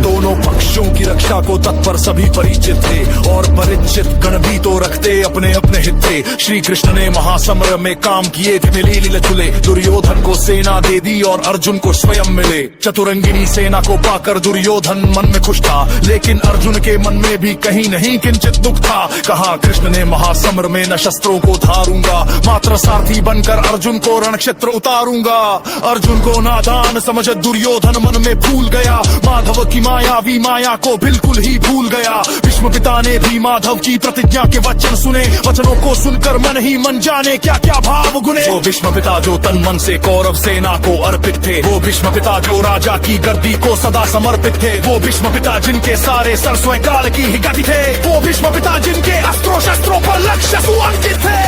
दोनों पक्षों की रक्षा को तत्पर सभी परिचित थे और परिचित गण भी तो रखते अपने अपने हित थे। श्री कृष्ण ने महासमर में काम किए थे मिले लीले तुले। दुर्योधन को सेना दे दी और अर्जुन को स्वयं मिले। चतुरंगिनी सेना को पाकर दुर्योधन मन में खुश था, लेकिन अर्जुन के मन में भी कहीं नहीं किंचित दुख था। कहा कृष्ण ने महासमर में न शस्त्रों को धारूंगा, मात्र सारथी बनकर अर्जुन को रण क्षेत्र उतारूंगा। अर्जुन को नादान समझ दुर्योधन मन में भूल गया, माधव की मायावी माया को बिल्कुल ही भूल गया। भीष्म पिता ने भी माधव की प्रतिज्ञा के वचन सुने, वचनों को सुनकर मन ही मन जाने क्या क्या भाव गुने। वो भीष्म पिता जो तन मन से कौरव सेना को अर्पित थे, वो भीष्म पिता जो राजा की गद्दी को सदा समर्पित थे, वो भीष्म पिता जिनके सारे सर स्वयं काल की ही गति थे, वो भीष्म पिता जिनके अस्त्रों शस्त्रों पर लक्ष्य सुअंकित थे,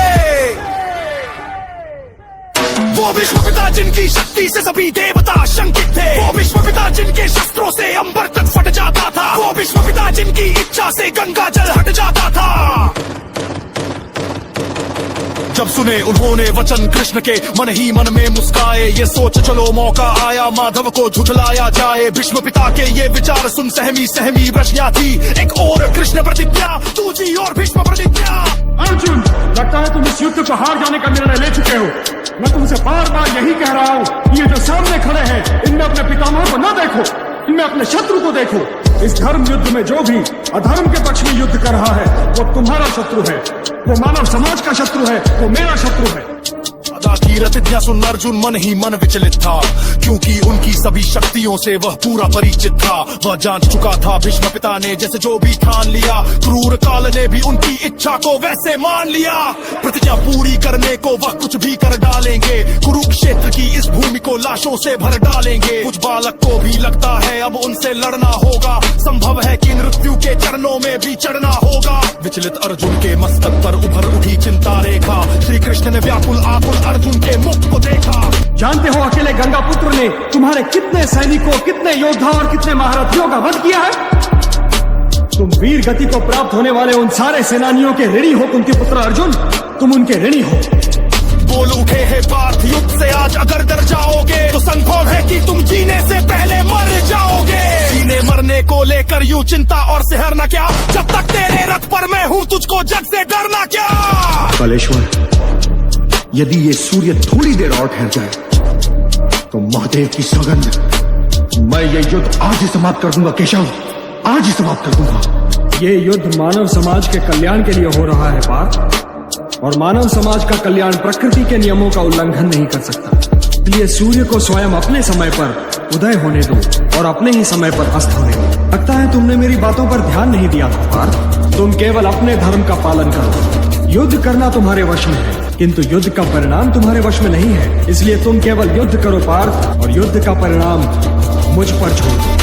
वो भीष्म पिता जिनकी शक्ति से सभी देवता शंकित थे, वो भीष्म पिता जिनके शस्त्रों से अंबर तक फट जाता था, वो भीष्म पिता जिनकी इच्छा से गंगा जल हट जाता था। जब सुने उन्होंने वचन कृष्ण के मन ही मन में मुस्काए, ये सोच चलो मौका आया माधव को झुठलाया जाए। भीष्म पिता के ये विचार सुन सहमी सहमी प्रश्ना थी, एक और कृष्ण प्रतिज्ञा, दूसरी और भीष्म प्रतिज्ञा। अर्जुन, लगता है तुम इस युद्ध को हार जाने का निर्णय ले चुके हो। मैं तुमसे बार बार यही कह रहा हूँ, ये जो सामने खड़े हैं इनमें अपने पितामह को न देखो, इनमें अपने शत्रु को देखो। इस धर्म युद्ध में जो भी अधर्म के पक्ष में युद्ध कर रहा है वो तुम्हारा शत्रु है, वो मानव समाज का शत्रु है, वो मेरा शत्रु है। की प्रतिज्ञा सुन अर्जुन मन ही मन विचलित था, क्योंकि उनकी सभी शक्तियों से वह पूरा परिचित था। वह जान चुका था भीष्म पिता ने जैसे जो भी ठान लिया, क्रूर काल ने भी उनकी इच्छा को वैसे मान लिया। प्रतिज्ञा पूरी करने को वह कुछ भी कर डालेंगे, कुरुक्षेत्र की इस भूमि को लाशों से भर डालेंगे। कुछ बालक को भी लगता है अब उनसे लड़ना होगा, संभव है कि मृत्यु के चरणों में भी चढ़ना होगा। विचलित अर्जुन के मस्तक पर उभर उठी चिंता रेखा, श्री कृष्ण ने व्याकुल आकुल अर्जुन के मुख को देखा। जानते हो अकेले गंगा पुत्र ने तुम्हारे कितने सैनिकों, कितने योद्धा और कितने महारथियों का वध किया है? तुम वीर गति को प्राप्त होने वाले उन सारे सेनानियों के ऋणी हो कुंती पुत्र अर्जुन, तुम उनके ऋणी हो। बोल उठे हैं पार्थ, युद्ध से आज अगर डर जाओगे तो संभव है कि तुम जीने से पहले मर जाओगे। जीने मरने को लेकर यूं चिंता और सिहरना क्या, जब तक तेरे रथ पर मैं हूँ तुझको जग से डरना क्या। कलेश्वर, यदि ये सूर्य थोड़ी देर और ठहर जाए तो महादेव की सौगंध, मैं ये युद्ध आज ही समाप्त कर दूंगा केशव, आज ही समाप्त कर दूंगा। ये युद्ध मानव समाज के कल्याण के लिए हो रहा है पार्थ, और मानव समाज का कल्याण प्रकृति के नियमों का उल्लंघन नहीं कर सकता। इसलिए सूर्य को स्वयं अपने समय पर उदय होने दो और अपने ही समय पर अस्त होने दो। लगता है तुमने मेरी बातों पर ध्यान नहीं दिया था पार्थ। तुम केवल अपने धर्म का पालन करो। युद्ध करना तुम्हारे वश में है, किंतु युद्ध का परिणाम तुम्हारे वश में नहीं है। इसलिए तुम केवल युद्ध करो पार्थ, और युद्ध का परिणाम मुझ पर छोड़ दो।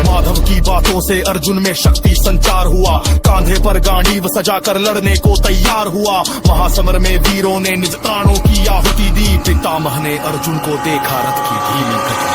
माधव की बातों से अर्जुन में शक्ति संचार हुआ, कांधे पर गांडीव सजाकर लड़ने को तैयार हुआ। महासमर में वीरों ने निज प्राणों की आहुति दी, पितामह ने अर्जुन को देखा रथ की धीमी गति,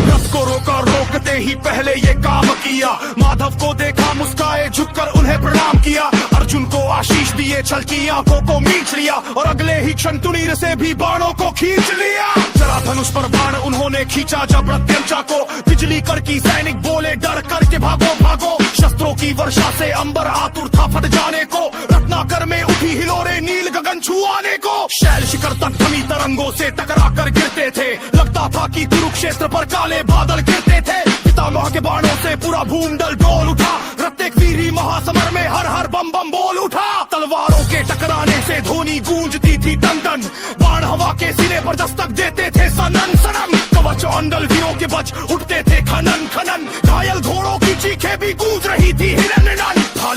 रथ को रोका, रोकते ही पहले ये काम किया। माधव को देखा, मुस्काए, झुककर उन्हें प्रणाम किया। अर्जुन को आशीष दिए, छलकी आंखों को मींच लिया, और अगले ही क्षण तुनीर से भी बाणों को खींच लिया। जरा धनुष पर बाण उन्होंने खींचा जब प्रत्यंचा को, बिजली करकी सैनिक बोले डर करके भागो भागो। शस्त्रों की वर्षा से अंबर आतुर था फट जाने को, रत्नाकर में उठी हिलोरे नील गगन छुआने को। शैल शिखर तक थमी तरंगों से टकरा कर गिरते थे, लगता था कि कुरुक्षेत्र पर काले बादल गिरते थे। पितामह के बाणों से पूरा भूमंडल डोल उठा, प्रत्येक वीरी महासमर में हर हर बम बम बोल उठा। तलवारों के टकराने से ध्वनि गूंजती थी टन टन, बाण हवा के सिरे पर दस्तक देते थे सनन सनन। कवच अंडल वीरों के बच उठते थे खनन खनन, घायल घोड़ों की चीखें भी गूंज रही थी हिरन।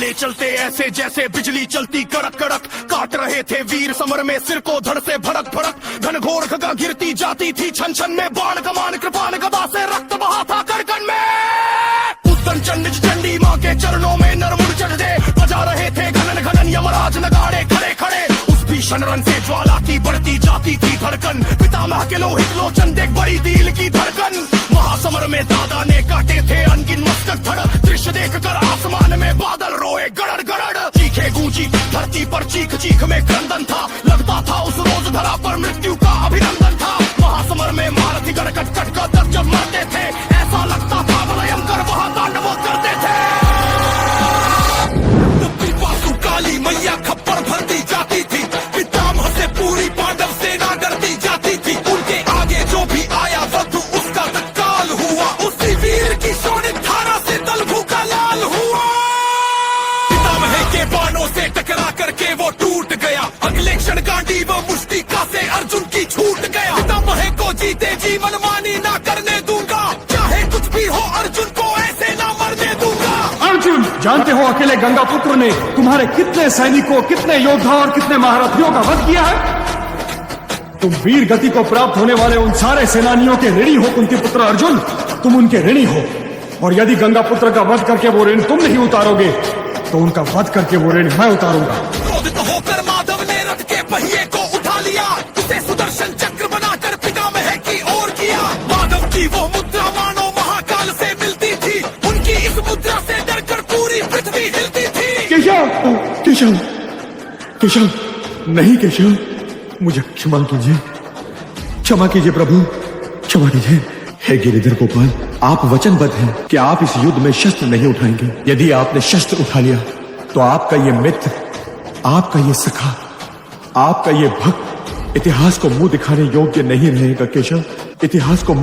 चाले चलते ऐसे जैसे बिजली चलती कड़क कड़क, काट रहे थे वीर समर में सिर को धड़ से भड़क भड़क। घनघोर खगा गिरती जाती थी छन छन में, बाण कमान कृपान गदा से रक्त बहा था कड़कन में। उद्दन चंड चंडी माँ के चरणों में नरमुड़ चढ़ दे, बजा रहे थे घनन घनन यमराज नगाड़े खड़े खड़े। उस भीषण रण से ज्वाला की बढ़ती जाती थी धड़कन, पितामह के लोहित लोचन देख बड़ी दिल की धड़कन। महासमर में दादा ने काटे थे अनगिन मस्तक धड़, दृश्य देख कर आसमान में बादल रोए गड़ड़ गड़ड़। चीखे गूंजी धरती पर चीख चीख में क्रंदन था, लगता था उस रोज धरा पर मृत्यु का अभिनंदन था। महासमर में मारथी गढ़ कट कट कर दर्द जब मरते थे, ऐसा लगता था भयंकर वहां तांडव करते थे। बासु काली मैया खप्पर भरती जाती थी, पितामह से पूरी पांडव सेना डरती जाती थी। उनके आगे जो भी आया वधु उसका तत्काल हुआ, उसी वीर की शोणित धारा से दल भूखा लाल हुआ। पितामह के बाणों से टकरा करके वो टूट गया, अगले क्षण गांडीव मुष्टिका से अर्जुन की छूट गया। पितामह को जीते जीवन मानी ना करने दूंगा, चाहे कुछ भी हो अर्जुन को ऐसे ना मरने दूंगा। अर्जुन, जानते हो अकेले गंगा पुत्र ने तुम्हारे कितने सैनिकों, कितने योद्धा और कितने महारथियों का वध किया है? तुम वीर गति को प्राप्त होने वाले उन सारे सेनानियों के ऋणी हो कुंती पुत्र अर्जुन, तुम उनके ऋणी हो। और यदि गंगा पुत्र का वध करके वो ऋण तुम नहीं उतारोगे तो उनका वध करके वो ऋण मैं उतारूंगा। क्रोधित होकर माधव ने रथ के पहिए को उठा लिया, उसे सुदर्शन चक्र बनाकर पितामह की ओर किया। माधव की वो मुद्रा मानो महाकाल से मिलती थी, उनकी इस मुद्रा से डरकर पूरी पृथ्वी हिलती थी। केशव, केशव, केशव, नहीं केशव, मुझे क्षमा कीजिए, क्षमा कीजिए प्रभु, क्षमा कीजिए। हे गिरिधर गोपाल, आप वचनबद्ध हैं कि आप इस युद्ध में शस्त्र नहीं उठाएंगे। यदि आपने शस्त्र उठा लिया तो आपका ये मित्र, आपका ये सखा, आपका ये भक्त इतिहास को मुंह दिखाने योग्य नहीं रहेगा केशव। इतिहास को